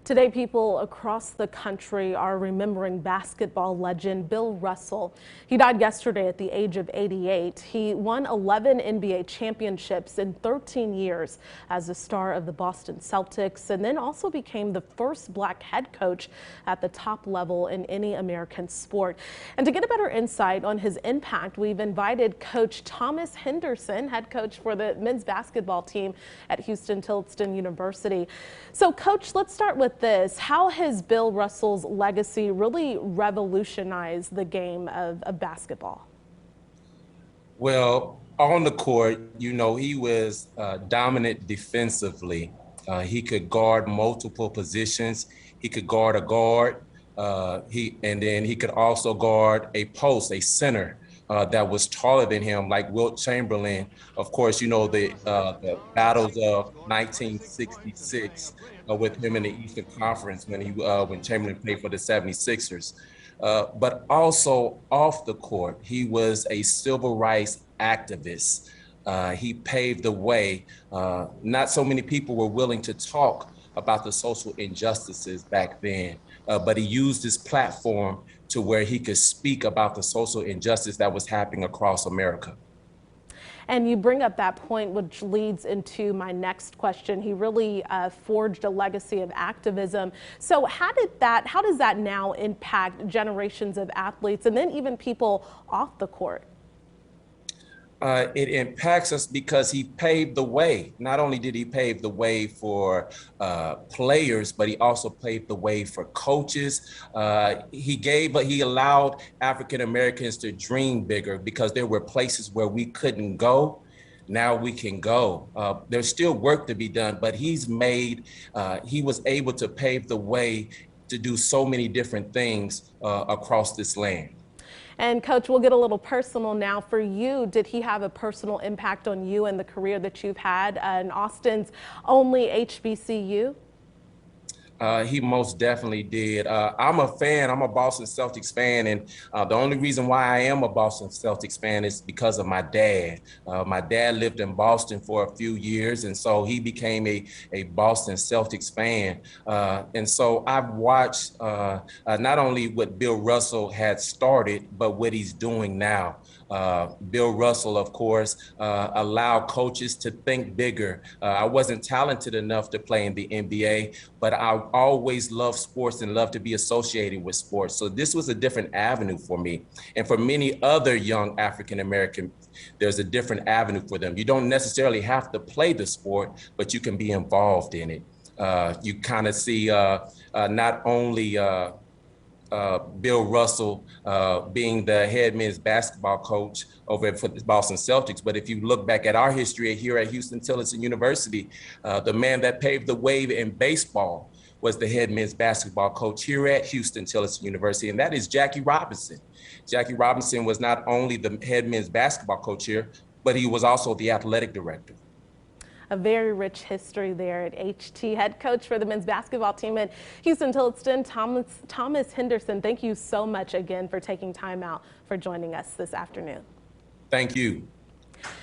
Today, people across the country are remembering basketball legend Bill Russell. He died yesterday at the age of 88. He won 11 NBA championships in 13 years as a star of the Boston Celtics, and then also became the first black head coach at the top level in any American sport. And to get a better insight on his impact, we've invited Coach Thomas Henderson, head coach for the men's basketball team at Huston Tillotson University. So, Coach, let's start with this. How has Bill Russell's legacy really revolutionized the game of basketball? Well, on the court, he was dominant defensively. He could guard multiple positions. He could guard a guard. And then he could also guard a post, a center that was taller than him, like Wilt Chamberlain. Of course, the battles of 1966 with him in the Eastern Conference when Chamberlain played for the 76ers. But also off the court, he was a civil rights activist. He paved the way. Not so many people were willing to talk about the social injustices back then, but he used his platform to where he could speak about the social injustice that was happening across America. And you bring up that point, which leads into my next question. He really forged a legacy of activism. So how does that now impact generations of athletes and then even people off the court? It impacts us because he paved the way. Not only did he pave the way for players, but he also paved the way for coaches. He allowed African Americans to dream bigger because there were places where we couldn't go. Now we can go. There's still work to be done, but he was able to pave the way to do so many different things across this land. And Coach, we'll get a little personal now. For you, did he have a personal impact on you and the career that you've had in Austin's only HBCU? He most definitely did. I'm a fan. I'm a Boston Celtics fan. And the only reason why I am a Boston Celtics fan is because of my dad. My dad lived in Boston for a few years, and so he became a Boston Celtics fan. And so I've watched not only what Bill Russell had started, but what he's doing now. Bill Russell, of course, allowed coaches to think bigger. I wasn't talented enough to play in the NBA, but I always loved sports and loved to be associated with sports. So this was a different avenue for me. And for many other young African Americans, there's a different avenue for them. You don't necessarily have to play the sport, but you can be involved in it. You kind of see not only Bill Russell being the head men's basketball coach over for the Boston Celtics. But if you look back at our history here at Huston Tillotson University, the man that paved the way in baseball was the head men's basketball coach here at Huston Tillotson University, and that is Jackie Robinson. Jackie Robinson was not only the head men's basketball coach here, but he was also the athletic director. A very rich history there at HT. Head coach for the men's basketball team at Huston Tillotson, Thomas Henderson, thank you so much again for taking time out for joining us this afternoon. Thank you.